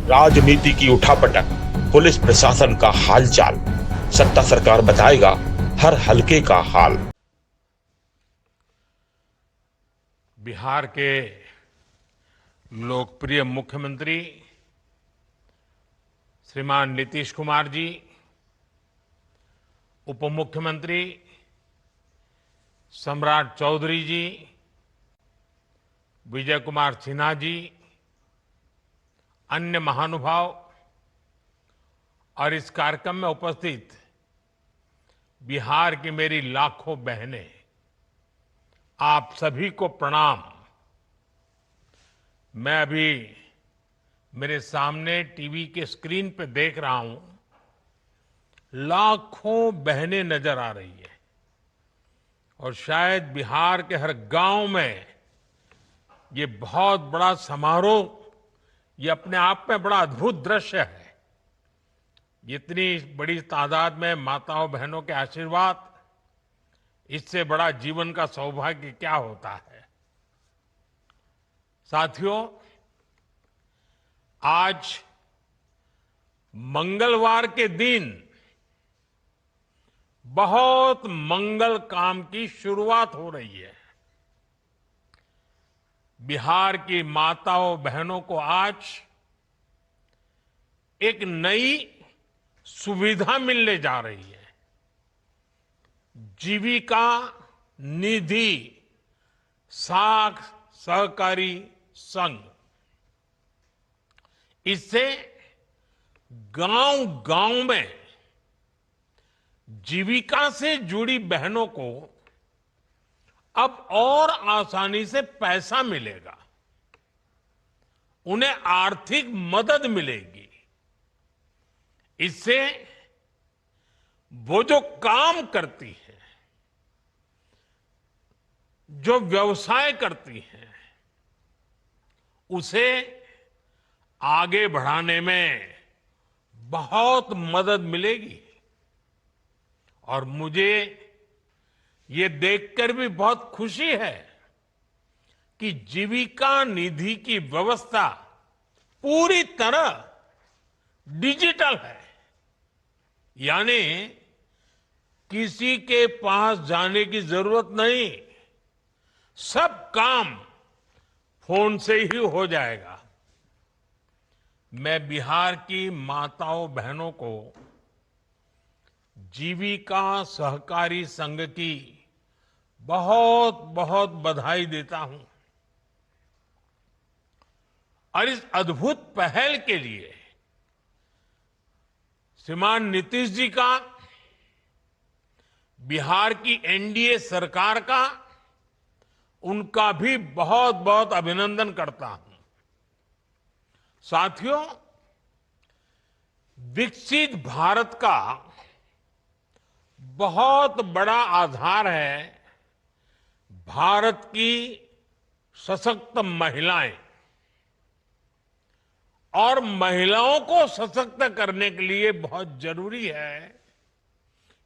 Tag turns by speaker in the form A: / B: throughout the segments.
A: राजनीति की उठापटक, पुलिस प्रशासन का हालचाल, सत्ता सरकार बताएगा हर हलके का हाल।
B: बिहार के लोकप्रिय मुख्यमंत्री श्रीमान नीतीश कुमार जी, उप मुख्यमंत्री सम्राट चौधरी जी, विजय कुमार सिन्हा जी, अन्य महानुभाव और इस कार्यक्रम में उपस्थित बिहार की मेरी लाखों बहनें, आप सभी को प्रणाम। मैं अभी मेरे सामने टीवी के स्क्रीन पे देख रहा हूं, लाखों बहनें नजर आ रही है और शायद बिहार के हर गांव में ये बहुत बड़ा समारोह, ये अपने आप में बड़ा अद्भुत दृश्य है। इतनी बड़ी तादाद में माताओं बहनों के आशीर्वाद, इससे बड़ा जीवन का सौभाग्य क्या होता है। साथियों, आज मंगलवार के दिन बहुत मंगल काम की शुरुआत हो रही है। बिहार की माताओं बहनों को आज एक नई सुविधा मिलने जा रही है। जीविका निधि साख सहकारी संघ। इससे गांव गांव में जीविका से जुड़ी बहनों को अब और आसानी से पैसा मिलेगा, उन्हें आर्थिक मदद मिलेगी। इससे वो जो काम करती है, जो व्यवसाय करती है, उसे आगे बढ़ाने में बहुत मदद मिलेगी। और मुझे ये देखकर भी बहुत खुशी है कि जीविका निधि की व्यवस्था पूरी तरह डिजिटल है। यानी किसी के पास जाने की जरूरत नहीं, सब काम फोन से ही हो जाएगा। मैं बिहार की माताओं बहनों को जीविका सहकारी संघ की बहुत बहुत बधाई देता हूं और इस अद्भुत पहल के लिए श्रीमान नीतीश जी का, बिहार की एनडीए सरकार का, उनका भी बहुत बहुत अभिनंदन करता हूं। साथियों, विकसित भारत का बहुत बड़ा आधार है भारत की सशक्त महिलाएं। और महिलाओं को सशक्त करने के लिए बहुत जरूरी है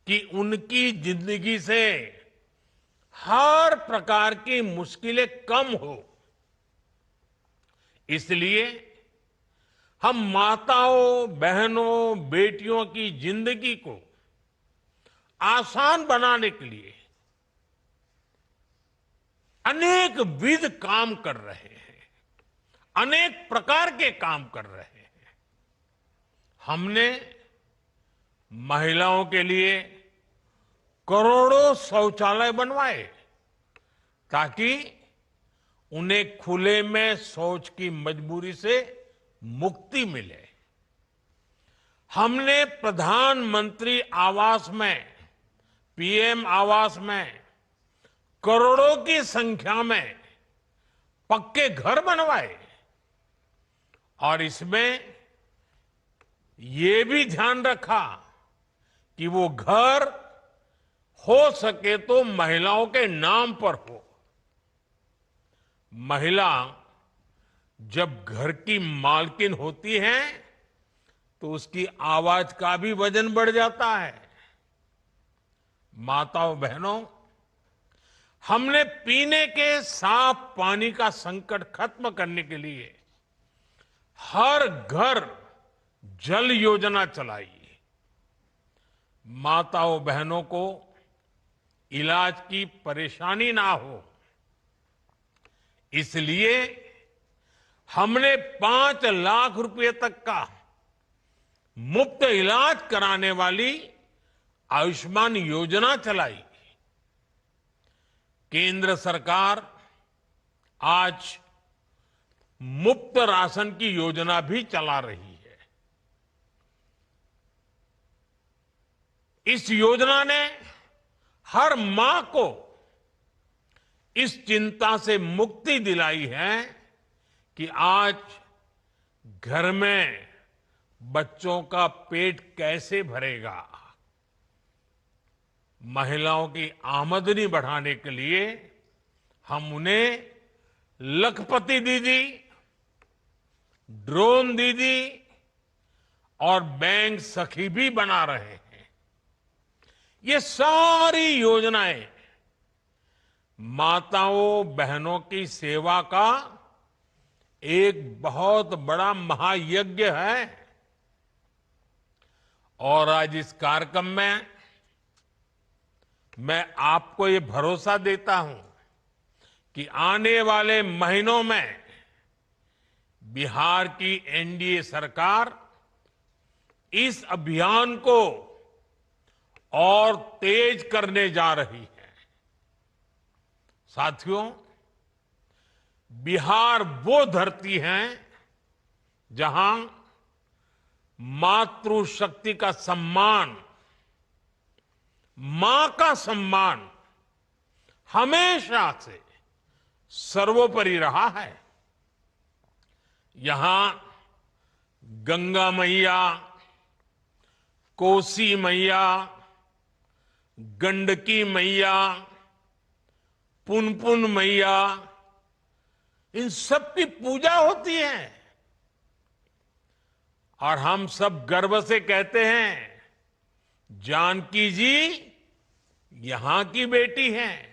B: कि उनकी जिंदगी से हर प्रकार की मुश्किलें कम हो। इसलिए हम माताओं बहनों बेटियों की जिंदगी को आसान बनाने के लिए अनेक विध काम कर रहे हैं, अनेक प्रकार के काम कर रहे हैं। हमने महिलाओं के लिए करोड़ों शौचालय बनवाए ताकि उन्हें खुले में शौच की मजबूरी से मुक्ति मिले। हमने प्रधानमंत्री आवास में, पीएम आवास में करोड़ों की संख्या में पक्के घर बनवाए और इसमें ये भी ध्यान रखा कि वो घर हो सके तो महिलाओं के नाम पर हो। महिला जब घर की मालकिन होती है तो उसकी आवाज का भी वजन बढ़ जाता है। माताओं बहनों, हमने पीने के साफ पानी का संकट खत्म करने के लिए हर घर जल योजना चलाई। माताओं बहनों को इलाज की परेशानी ना हो, इसलिए हमने 5 लाख रुपए तक का मुफ्त इलाज कराने वाली आयुष्मान योजना चलाई। केंद्र सरकार आज मुफ्त राशन की योजना भी चला रही है। इस योजना ने हर मां को इस चिंता से मुक्ति दिलाई है कि आज घर में बच्चों का पेट कैसे भरेगा। महिलाओं की आमदनी बढ़ाने के लिए हम उन्हें लखपति दीदी, ड्रोन दीदी और बैंक सखी भी बना रहे हैं। ये सारी योजनाएं माताओं बहनों की सेवा का एक बहुत बड़ा महायज्ञ है। और आज इस कार्यक्रम में मैं आपको ये भरोसा देता हूं कि आने वाले महीनों में बिहार की एनडीए सरकार इस अभियान को और तेज करने जा रही है। साथियों, बिहार वो धरती है जहां मातृशक्ति का सम्मान, मां का सम्मान हमेशा से सर्वोपरि रहा है। यहां गंगा मैया, कोसी मैया, गंडकी मैया, पुनपुन मैया, इन सब की पूजा होती है। और हम सब गर्व से कहते हैं, जानकी जी यहां की बेटी हैं।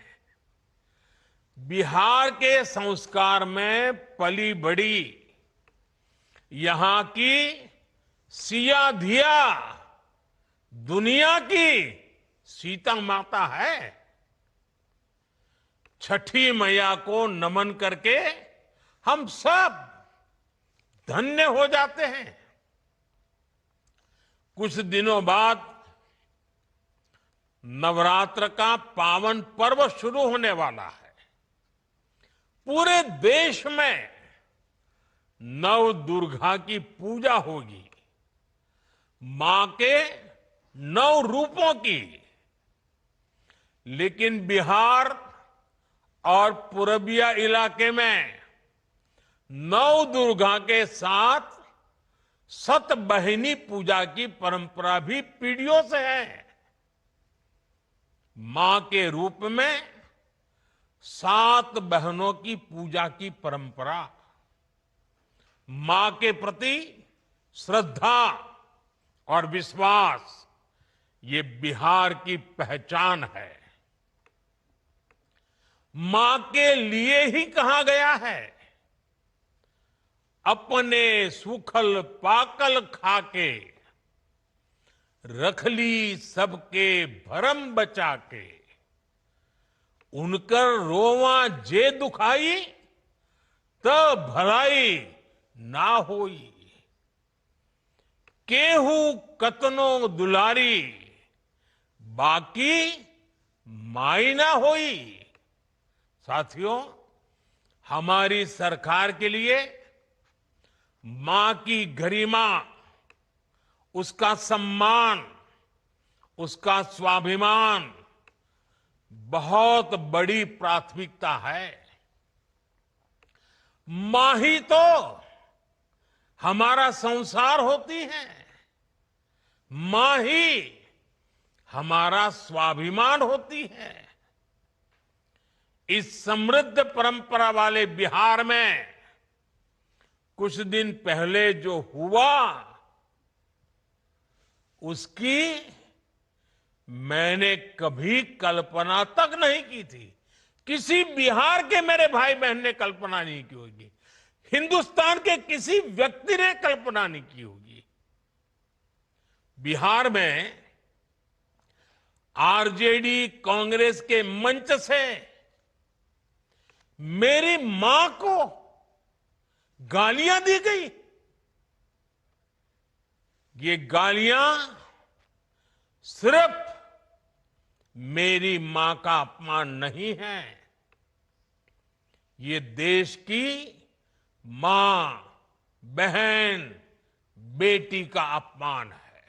B: बिहार के संस्कार में पली बड़ी यहां की सिया धिया दुनिया की सीता माता है। छठी मैया को नमन करके हम सब धन्य हो जाते हैं। कुछ दिनों बाद नवरात्र का पावन पर्व शुरू होने वाला है। पूरे देश में नव दुर्गा की पूजा होगी, मां के 9 रूपों की। लेकिन बिहार और पूर्विया इलाके में नव दुर्गा के साथ सतबहिनी पूजा की परंपरा भी पीढ़ियों से है। मां के रूप में 7 बहनों की पूजा की परंपरा, मां के प्रति श्रद्धा और विश्वास, ये बिहार की पहचान है। मां के लिए ही कहा गया है, अपने सुखल पाकल खाके, रखली सबके भरम बचा के, उनकर रोवा जे दुखाई, तब भलाई ना होई। केहू कतनो दुलारी, बाकी माई ना होई। साथियों, हमारी सरकार के लिए मां की गरिमा, उसका सम्मान, उसका स्वाभिमान बहुत बड़ी प्राथमिकता है। मां ही तो हमारा संसार होती है, मां ही हमारा स्वाभिमान होती है। इस समृद्ध परंपरा वाले बिहार में कुछ दिन पहले जो हुआ, उसकी मैंने कभी कल्पना तक नहीं की थी। किसी बिहार के मेरे भाई बहन ने कल्पना नहीं की होगी। हिंदुस्तान के किसी व्यक्ति ने कल्पना नहीं की होगी। बिहार में आरजेडी कांग्रेस के मंच से मेरी मां को गालियां दी गई। ये गालियां सिर्फ मेरी मां का अपमान नहीं है, ये देश की मां, बहन, बेटी का अपमान है।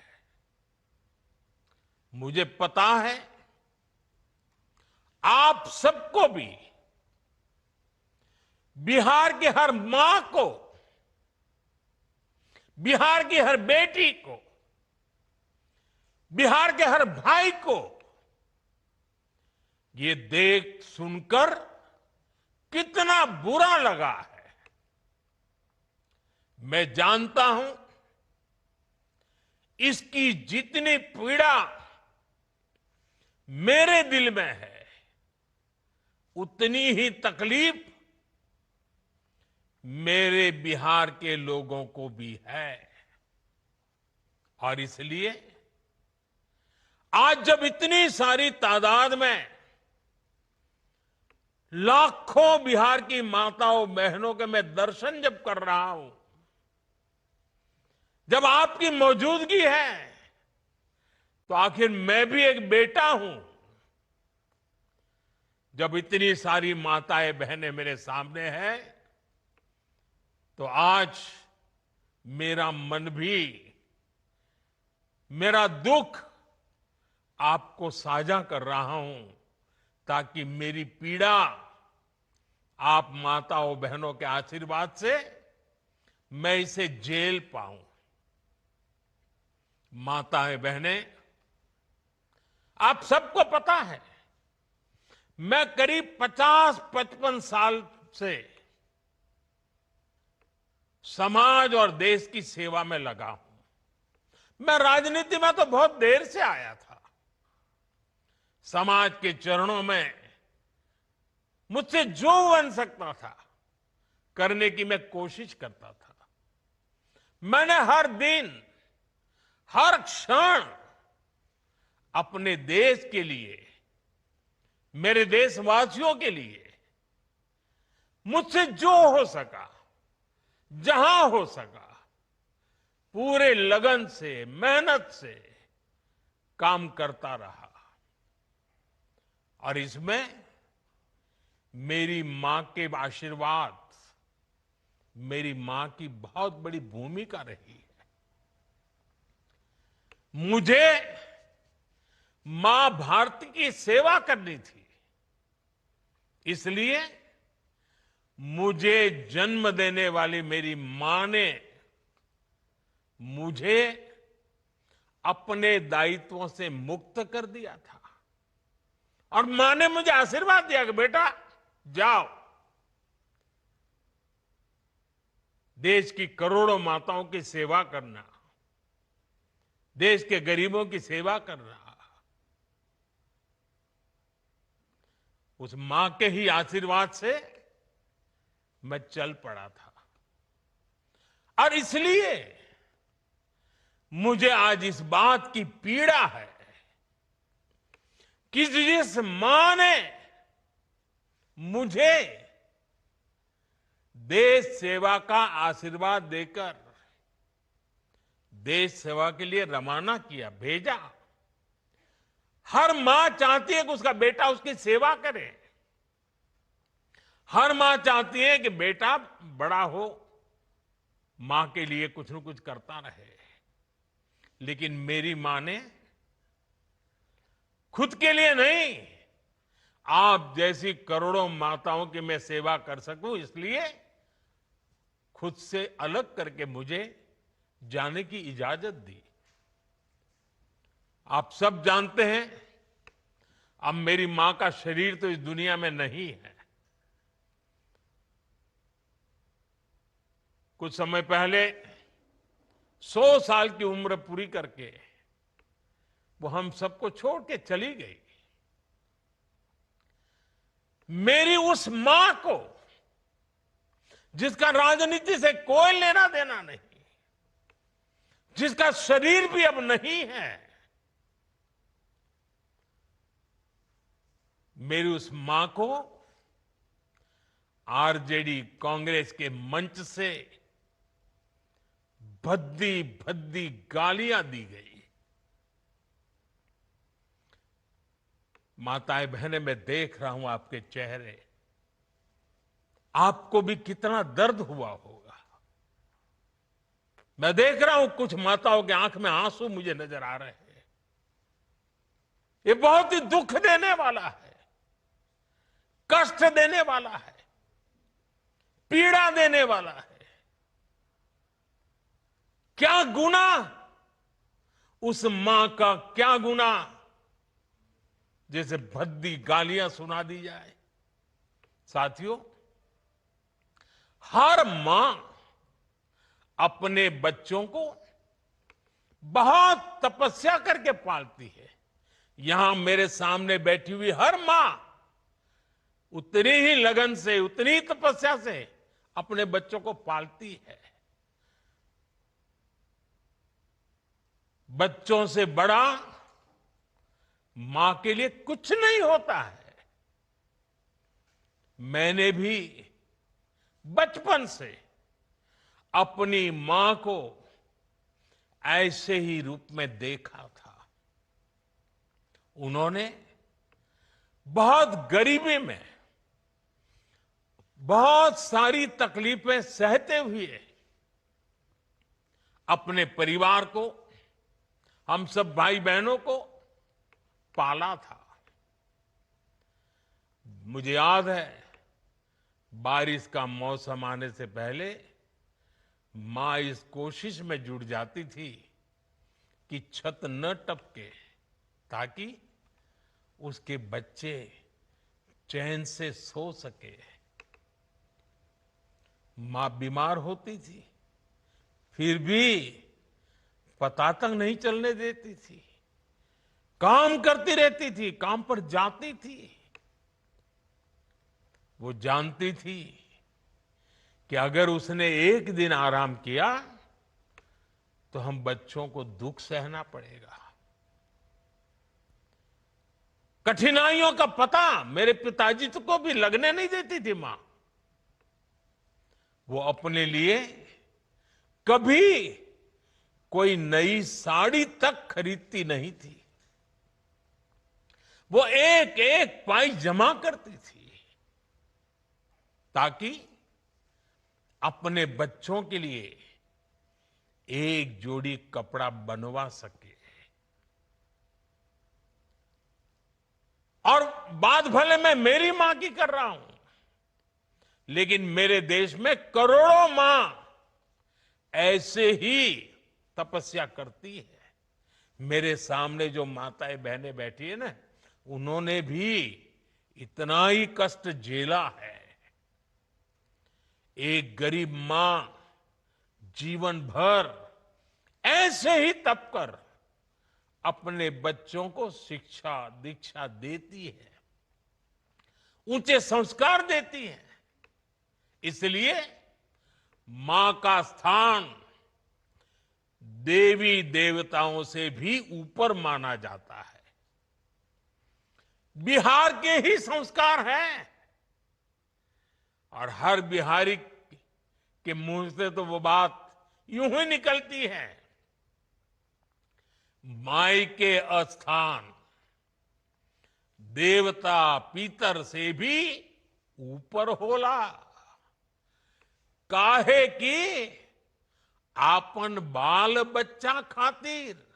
B: मुझे पता है आप सबको भी, बिहार की हर मां को, बिहार की हर बेटी को, बिहार के हर भाई को ये देख सुनकर कितना बुरा लगा है। मैं जानता हूं इसकी जितनी पीड़ा मेरे दिल में है, उतनी ही तकलीफ मेरे बिहार के लोगों को भी है। और इसलिए आज जब इतनी सारी तादाद में लाखों बिहार की माताओं बहनों के मैं दर्शन जब कर रहा हूं, जब आपकी मौजूदगी है, तो आखिर मैं भी एक बेटा हूं। जब इतनी सारी माताएं बहनें मेरे सामने हैं, तो आज मेरा मन भी, मेरा दुख आपको साझा कर रहा हूं, ताकि मेरी पीड़ा आप माताओं बहनों के आशीर्वाद से मैं इसे झेल पाऊं। माताएं बहनें, आप सबको पता है मैं करीब 50-55 साल से समाज और देश की सेवा में लगा हूं। मैं राजनीति में तो बहुत देर से आया था। समाज के चरणों में मुझसे जो बन सकता था करने की मैं कोशिश करता था। मैंने हर दिन, हर क्षण अपने देश के लिए, मेरे देशवासियों के लिए मुझसे जो हो सका, जहां हो सका, पूरे लगन से, मेहनत से काम करता रहा। और इसमें मेरी मां के आशीर्वाद, मेरी मां की बहुत बड़ी भूमिका रही है। मुझे मां भारती की सेवा करनी थी, इसलिए मुझे जन्म देने वाली मेरी मां ने मुझे अपने दायित्वों से मुक्त कर दिया था। और मां ने मुझे आशीर्वाद दिया कि बेटा जाओ, देश की करोड़ों माताओं की सेवा करना, देश के गरीबों की सेवा करना। उस मां के ही आशीर्वाद से मैं चल पड़ा था। और इसलिए मुझे आज इस बात की पीड़ा है कि जिस मां ने मुझे देश सेवा का आशीर्वाद देकर देश सेवा के लिए रवाना किया, भेजा, हर मां चाहती है कि उसका बेटा उसकी सेवा करे। हर मां चाहती है कि बेटा बड़ा हो, मां के लिए कुछ न कुछ करता रहे। लेकिन मेरी मां ने खुद के लिए नहीं, आप जैसी करोड़ों माताओं की मैं सेवा कर सकूं, इसलिए खुद से अलग करके मुझे जाने की इजाजत दी। आप सब जानते हैं, अब मेरी मां का शरीर तो इस दुनिया में नहीं है। कुछ समय पहले 100 साल की उम्र पूरी करके वो हम सबको छोड़ के चली गई। मेरी उस मां को जिसका राजनीति से कोई लेना देना नहीं, जिसका शरीर भी अब नहीं है, मेरी उस मां को आरजेडी कांग्रेस के मंच से भद्दी भद्दी गालियां दी गई। माताएं बहनें, मैं देख रहा हूं आपके चेहरे, आपको भी कितना दर्द हुआ होगा। मैं देख रहा हूं कुछ माताओं के आंख में आंसू मुझे नजर आ रहे हैं। ये बहुत ही दुख देने वाला है, कष्ट देने वाला है, पीड़ा देने वाला है। क्या गुनाह उस मां का, क्या गुनाह जैसे भद्दी गालियां सुना दी जाए। साथियों, हर मां अपने बच्चों को बहुत तपस्या करके पालती है। यहां मेरे सामने बैठी हुई हर मां उतनी ही लगन से, उतनी ही तपस्या से अपने बच्चों को पालती है। बच्चों से बड़ा मां के लिए कुछ नहीं होता है। मैंने भी बचपन से अपनी मां को ऐसे ही रूप में देखा था। उन्होंने बहुत गरीबी में बहुत सारी तकलीफें सहते हुए अपने परिवार को, हम सब भाई बहनों को पाला था। मुझे याद है, बारिश का मौसम आने से पहले मां इस कोशिश में जुट जाती थी कि छत न टपके, ताकि उसके बच्चे चैन से सो सके। मां बीमार होती थी, फिर भी पता तक नहीं चलने देती थी, काम करती रहती थी, काम पर जाती थी। वो जानती थी कि अगर उसने एक दिन आराम किया तो हम बच्चों को दुख सहना पड़ेगा। कठिनाइयों का पता मेरे पिताजी को भी लगने नहीं देती थी मां। वो अपने लिए कभी कोई नई साड़ी तक खरीदती नहीं थी। वो एक एक पाई जमा करती थी ताकि अपने बच्चों के लिए एक जोड़ी कपड़ा बनवा सके। और बात भले मैं मेरी मां की कर रहा हूं, लेकिन मेरे देश में करोड़ों मां ऐसे ही तपस्या करती है। मेरे सामने जो माताएं बहनें बैठी है ना, उन्होंने भी इतना ही कष्ट झेला है। एक गरीब मां जीवन भर ऐसे ही तप कर अपने बच्चों को शिक्षा दीक्षा देती है, ऊंचे संस्कार देती है। इसलिए मां का स्थान देवी देवताओं से भी ऊपर माना जाता है। बिहार के ही संस्कार हैं, और हर बिहारी के मुंह से तो वो बात यूं ही निकलती है, माई के अस्थान देवता पितर से भी ऊपर होला। काहे की आपन बाल बच्चा खातिर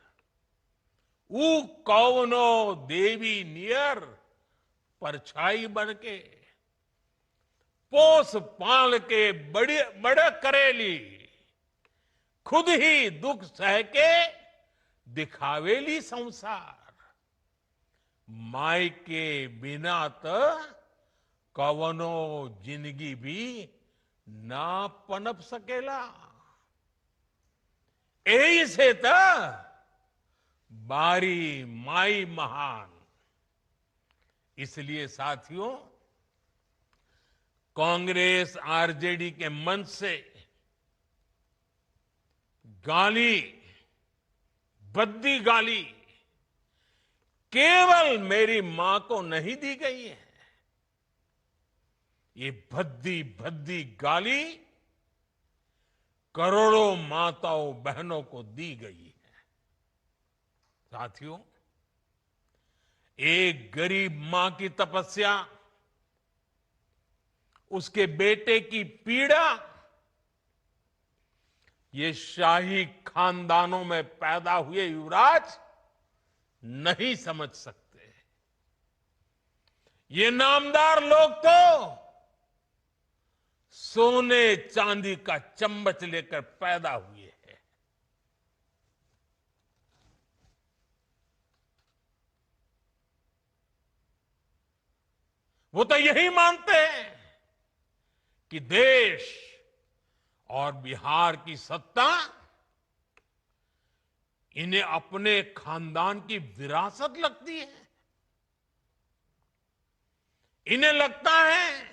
B: ऊ कौनो देवी नियर परछाई बनके पोस पाल के बड़े करेली, खुद ही दुख सह के दिखावेली संसार। माई के बिना तो कवनो जिंदगी भी ना पनप सकेला। यही से तो बारी माई महान। इसलिए साथियों, कांग्रेस आरजेडी के मंच से गाली, भद्दी गाली केवल मेरी मां को नहीं दी गई है, ये भद्दी भद्दी गाली करोड़ों माताओं बहनों को दी गई है। साथियों, एक गरीब मां की तपस्या, उसके बेटे की पीड़ा, ये शाही खानदानों में पैदा हुए युवराज नहीं समझ सकते। ये नामदार लोग तो सोने चांदी का चम्मच लेकर पैदा हुए हैं। वो तो यही मानते हैं कि देश और बिहार की सत्ता इन्हें अपने खानदान की विरासत लगती है। इन्हें लगता है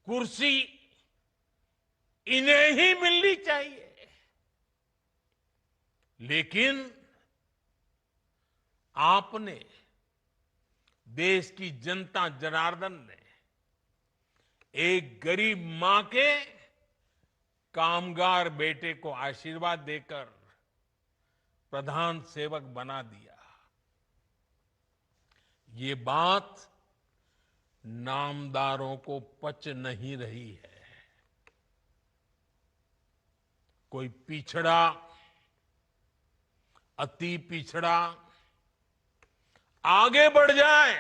B: कुर्सी इन्हें ही मिलनी चाहिए। लेकिन आपने, देश की जनता जनार्दन ने एक गरीब मां के कामगार बेटे को आशीर्वाद देकर प्रधान सेवक बना दिया। ये बात नामदारों को पच नहीं रही है। कोई पिछड़ा, अति पिछड़ा आगे बढ़ जाए,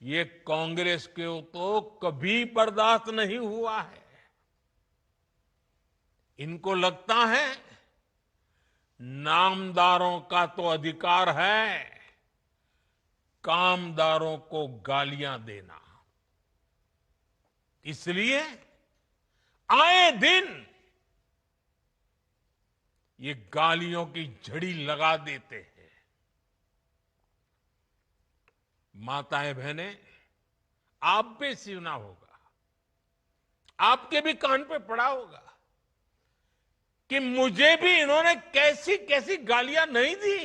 B: ये कांग्रेस के तो कभी बर्दाश्त नहीं हुआ है। इनको लगता है नामदारों का तो अधिकार है कामदारों को गालियां देना। इसलिए आए दिन ये गालियों की झड़ी लगा देते हैं। माताएं बहनें, आप भी सुना होगा, आपके भी कान पे पड़ा होगा कि मुझे भी इन्होंने कैसी कैसी गालियां नहीं दी।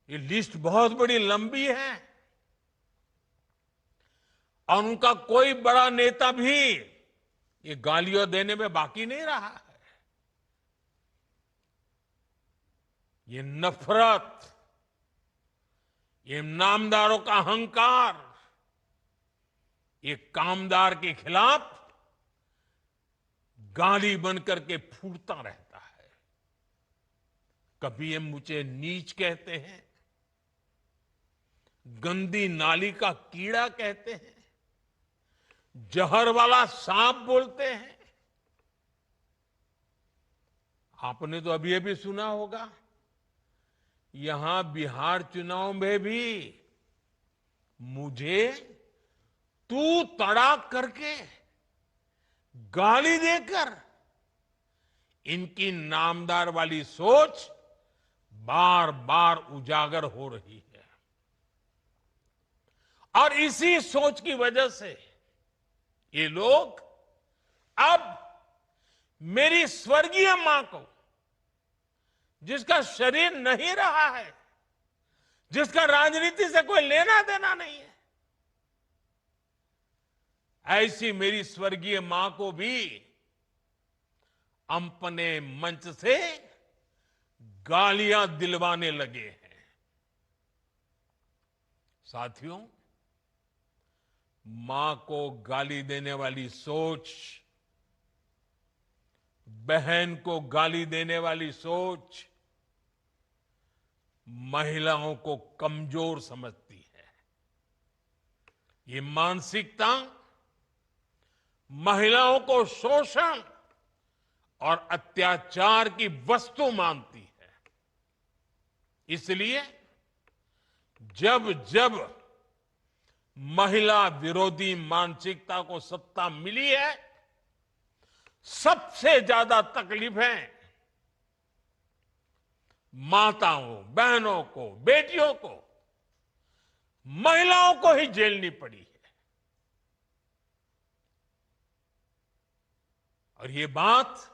B: ये लिस्ट बहुत बड़ी लंबी है और उनका कोई बड़ा नेता भी ये गालियां देने में बाकी नहीं रहा है। ये नफरत, ये नामदारों का अहंकार, ये कामदार के खिलाफ गाली बनकर के फूटता रहता है। कभी ये मुझे नीच कहते हैं, गंदी नाली का कीड़ा कहते हैं, जहर वाला सांप बोलते हैं। आपने तो अभी अभी सुना होगा, यहां बिहार चुनाव में भी मुझे तू तड़ाक करके गाली देकर इनकी नामदार वाली सोच बार बार उजागर हो रही है। और इसी सोच की वजह से ये लोग अब मेरी स्वर्गीय मां को, जिसका शरीर नहीं रहा है, जिसका राजनीति से कोई लेना देना नहीं है, ऐसी मेरी स्वर्गीय मां को भी अपने मंच से गालियां दिलवाने लगे हैं। साथियों, मां को गाली देने वाली सोच, बहन को गाली देने वाली सोच महिलाओं को कमजोर समझती है। ये मानसिकता महिलाओं को शोषण और अत्याचार की वस्तु मानती है। इसलिए जब जब महिला विरोधी मानसिकता को सत्ता मिली है, सबसे ज्यादा तकलीफें माताओं, बहनों को, बेटियों को महिलाओं को ही झेलनी पड़ी है। और ये बात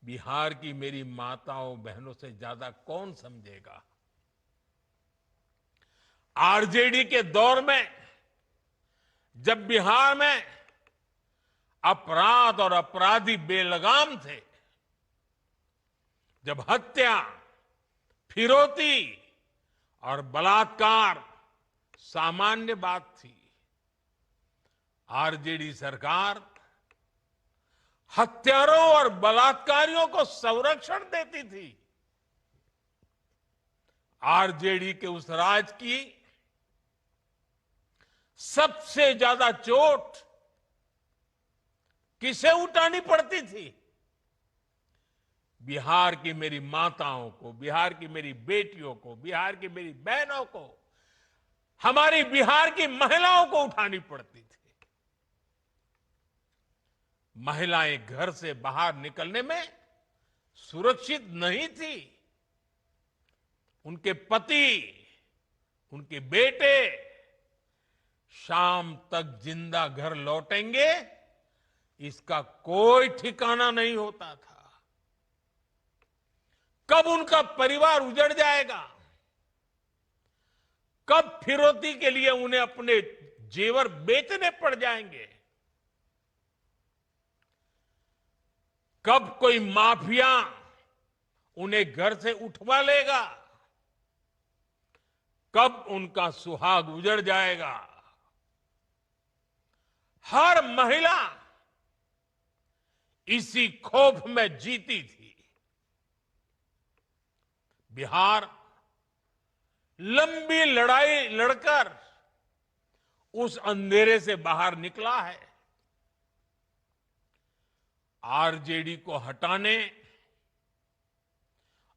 B: बिहार की मेरी माताओं बहनों से ज्यादा कौन समझेगा। आरजेडी के दौर में जब बिहार में अपराध और अपराधी बेलगाम थे, जब हत्या, फिरौती और बलात्कार सामान्य बात थी, आरजेडी सरकार हत्यारों और बलात्कारियों को संरक्षण देती थी। आरजेडी के उस राज की सबसे ज्यादा चोट किसे उठानी पड़ती थी? बिहार की मेरी माताओं को, बिहार की मेरी बेटियों को, बिहार की मेरी बहनों को, हमारी बिहार की महिलाओं को उठानी पड़ती थी। महिलाएं घर से बाहर निकलने में सुरक्षित नहीं थी। उनके पति, उनके बेटे शाम तक जिंदा घर लौटेंगे, इसका कोई ठिकाना नहीं होता था। कब उनका परिवार उजड़ जाएगा, कब फिरौती के लिए उन्हें अपने जेवर बेचने पड़ जाएंगे, कब कोई माफिया उन्हें घर से उठवा लेगा, कब उनका सुहाग उजड़ जाएगा। हर महिला इसी खौफ में जीती थी। बिहार लंबी लड़ाई लड़कर उस अंधेरे से बाहर निकला है। आरजेडी को हटाने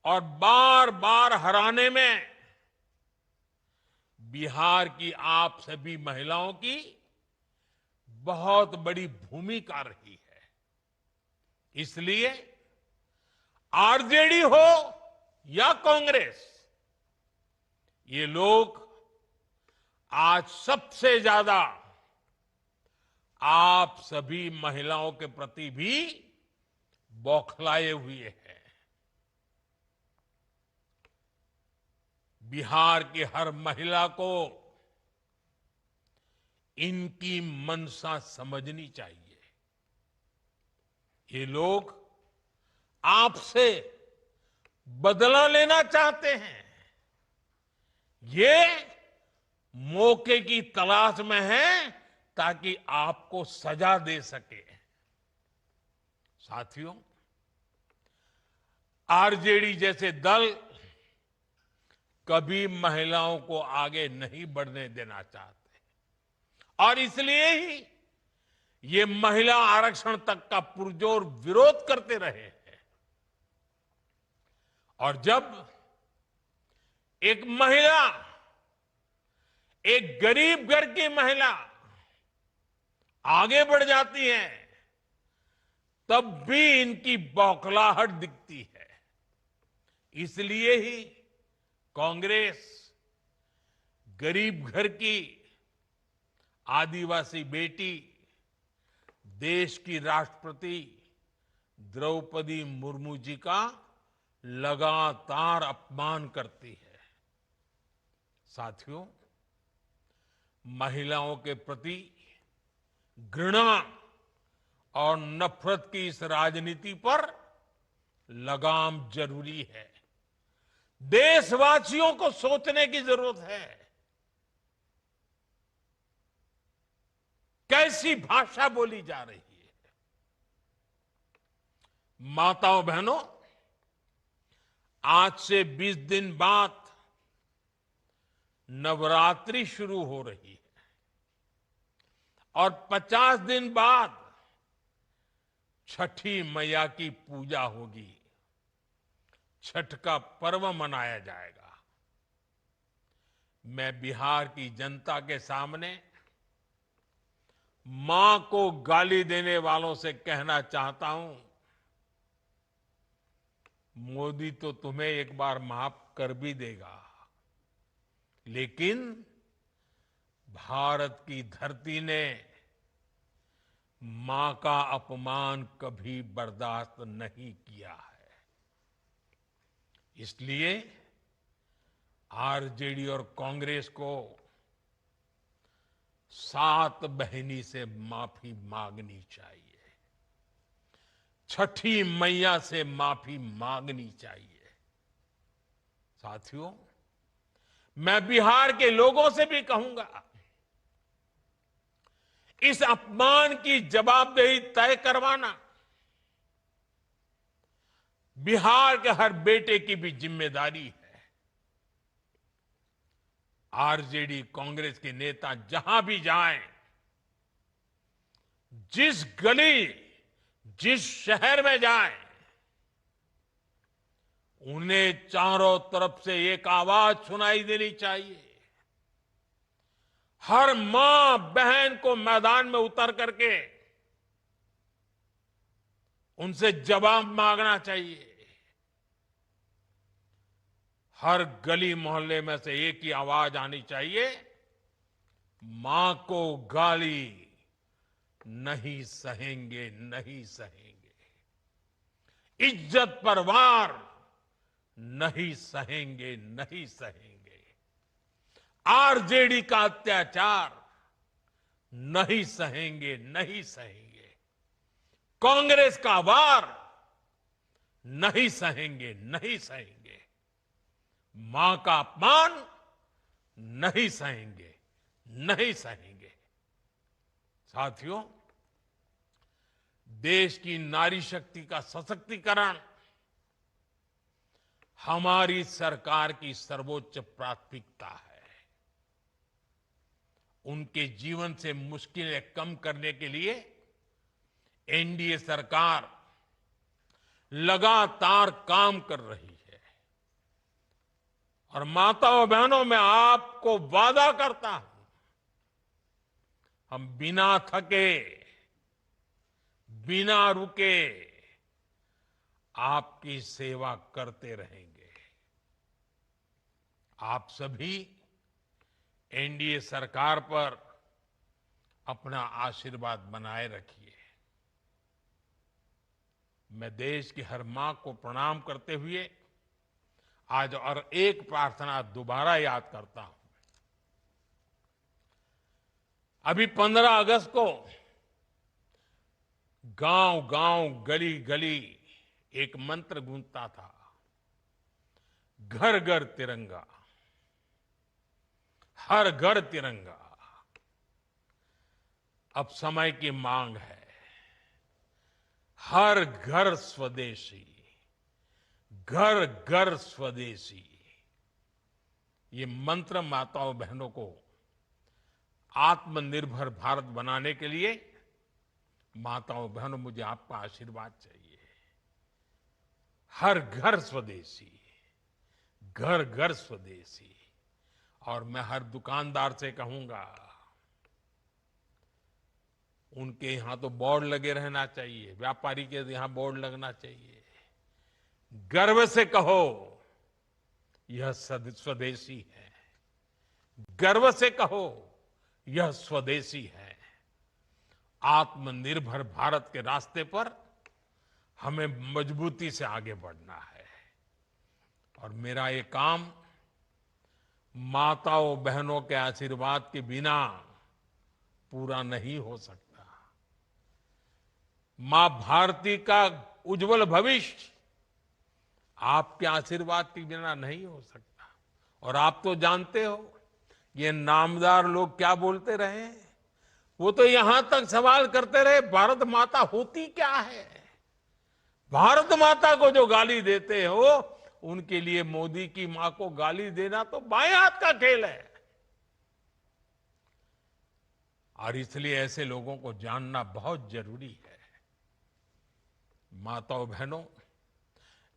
B: और बार बार हराने में बिहार की आप सभी महिलाओं की बहुत बड़ी भूमिका रही है। इसलिए आरजेडी हो या कांग्रेस, ये लोग आज सबसे ज्यादा आप सभी महिलाओं के प्रति भी बौखलाए हुए हैं। बिहार की हर महिला को इनकी मनसा समझनी चाहिए। ये लोग आपसे बदला लेना चाहते हैं। ये मौके की तलाश में हैं ताकि आपको सजा दे सके। साथियों, आरजेडी जैसे दल कभी महिलाओं को आगे नहीं बढ़ने देना चाहते और इसलिए ही ये महिला आरक्षण तक का पुरजोर विरोध करते रहे हैं। और जब एक महिला, एक गरीब घर की महिला आगे बढ़ जाती है, तब भी इनकी बौखलाहट दिखती है। इसलिए ही कांग्रेस गरीब घर की आदिवासी बेटी, देश की राष्ट्रपति द्रौपदी मुर्मू जी का लगातार अपमान करती है। साथियों, महिलाओं के प्रति घृणा और नफरत की इस राजनीति पर लगाम जरूरी है। देशवासियों को सोचने की जरूरत है। कैसी भाषा बोली जा रही है। माताओं बहनों, आज से 20 दिन बाद नवरात्रि शुरू हो रही है और 50 दिन बाद छठी मैया की पूजा होगी। छठ का पर्व मनाया जाएगा। मैं बिहार की जनता के सामने मां को गाली देने वालों से कहना चाहता हूं, मोदी तो तुम्हें एक बार माफ कर भी देगा, लेकिन भारत की धरती ने मां का अपमान कभी बर्दाश्त नहीं किया है। इसलिए आरजेडी और कांग्रेस को सात बहिनी से माफी मांगनी चाहिए, छठी मैया से माफी मांगनी चाहिए। साथियों, मैं बिहार के लोगों से भी कहूंगा, इस अपमान की जवाबदेही तय करवाना बिहार के हर बेटे की भी जिम्मेदारी है। आरजेडी कांग्रेस के नेता जहां भी जाएं, जिस गली, जिस शहर में जाएं, उन्हें चारों तरफ से एक आवाज सुनाई देनी चाहिए। हर मां बहन को मैदान में उतर करके उनसे जवाब मांगना चाहिए। हर गली मोहल्ले में से एक ही आवाज आनी चाहिए, मां को गाली नहीं सहेंगे, नहीं सहेंगे। इज्जत पर वार नहीं सहेंगे, नहीं सहेंगे। आरजेडी का अत्याचार नहीं सहेंगे, नहीं सहेंगे। कांग्रेस का वार नहीं सहेंगे, नहीं सहेंगे। मां का अपमान नहीं सहेंगे, नहीं सहेंगे। साथियों, देश की नारी शक्ति का सशक्तिकरण हमारी सरकार की सर्वोच्च प्राथमिकता है। उनके जीवन से मुश्किलें कम करने के लिए एनडीए सरकार लगातार काम कर रही है। और माताओं बहनों, मैं आपको वादा करता हूं, हम बिना थके, बिना रुके आपकी सेवा करते रहेंगे। आप सभी एनडीए सरकार पर अपना आशीर्वाद बनाए रखिए। मैं देश की हर मां को प्रणाम करते हुए आज और एक प्रार्थना दोबारा याद करता हूं। अभी 15 अगस्त को गांव गांव, गली गली एक मंत्र गूंजता था, घर घर तिरंगा, हर घर तिरंगा। अब समय की मांग है, हर घर स्वदेशी, घर घर स्वदेशी। ये मंत्र माताओं बहनों को आत्मनिर्भर भारत बनाने के लिए, माताओं बहनों, मुझे आपका आशीर्वाद चाहिए। हर घर स्वदेशी, घर घर स्वदेशी। और मैं हर दुकानदार से कहूंगा, उनके यहां तो बोर्ड लगे रहना चाहिए, व्यापारी के यहां बोर्ड लगना चाहिए। गर्व से कहो, यह स्वदेशी है। गर्व से कहो, यह स्वदेशी है। आत्मनिर्भर भारत के रास्ते पर हमें मजबूती से आगे बढ़ना है। और मेरा ये काम माताओं बहनों के आशीर्वाद के बिना पूरा नहीं हो सकता। मां भारती का उज्जवल भविष्य आपके आशीर्वाद के बिना नहीं हो सकता। और आप तो जानते हो, ये नामदार लोग क्या बोलते रहे, वो तो यहां तक सवाल करते रहे, भारत माता होती क्या है। भारत माता को जो गाली देते हो, उनके लिए मोदी की मां को गाली देना तो बाएं हाथ का खेल है। और इसलिए ऐसे लोगों को जानना बहुत जरूरी है। माताओं बहनों,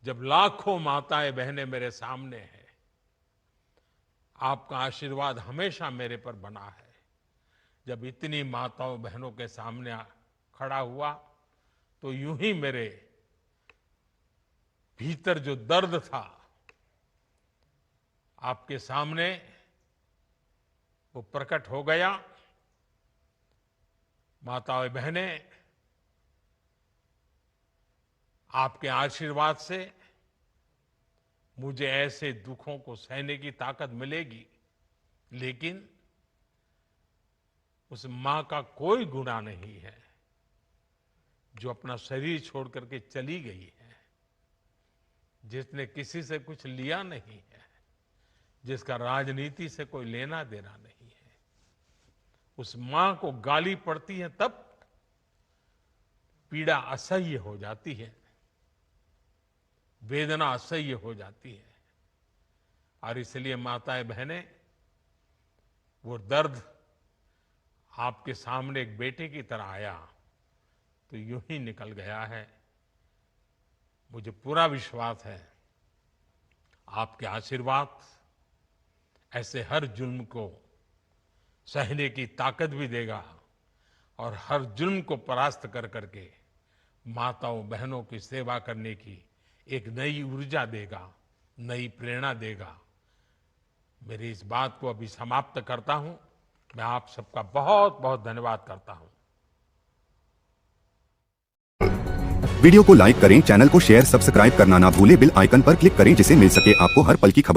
B: जब लाखों माताएं बहनें मेरे सामने हैं, आपका आशीर्वाद हमेशा मेरे पर बना है। जब इतनी माताओं बहनों के सामने खड़ा हुआ, तो यूं ही मेरे भीतर जो दर्द था, आपके सामने वो प्रकट हो गया। माताओं बहनें, आपके आशीर्वाद से मुझे ऐसे दुखों को सहने की ताकत मिलेगी, लेकिन उस मां का कोई गुनाह नहीं है जो अपना शरीर छोड़ करके चली गई है, जिसने किसी से कुछ लिया नहीं है, जिसका राजनीति से कोई लेना देना नहीं है। उस मां को गाली पड़ती है तब पीड़ा असह्य हो जाती है, वेदना असह्य हो जाती है। और इसलिए माताएं बहनें, वो दर्द आपके सामने एक बेटे की तरह आया तो यूं ही निकल गया है। मुझे पूरा विश्वास है आपके आशीर्वाद ऐसे हर जुल्म को सहने की ताकत भी देगा और हर जुल्म को परास्त कर करके माताओं बहनों की सेवा करने की एक नई ऊर्जा देगा, नई प्रेरणा देगा। मेरी इस बात को अभी समाप्त करता हूं। मैं आप सबका बहुत बहुत धन्यवाद करता हूं।
C: वीडियो को लाइक करें, चैनल को शेयर, सब्सक्राइब करना ना भूलें, बेल आइकन पर क्लिक करें जिससे मिल सके आपको हर पल की खबर।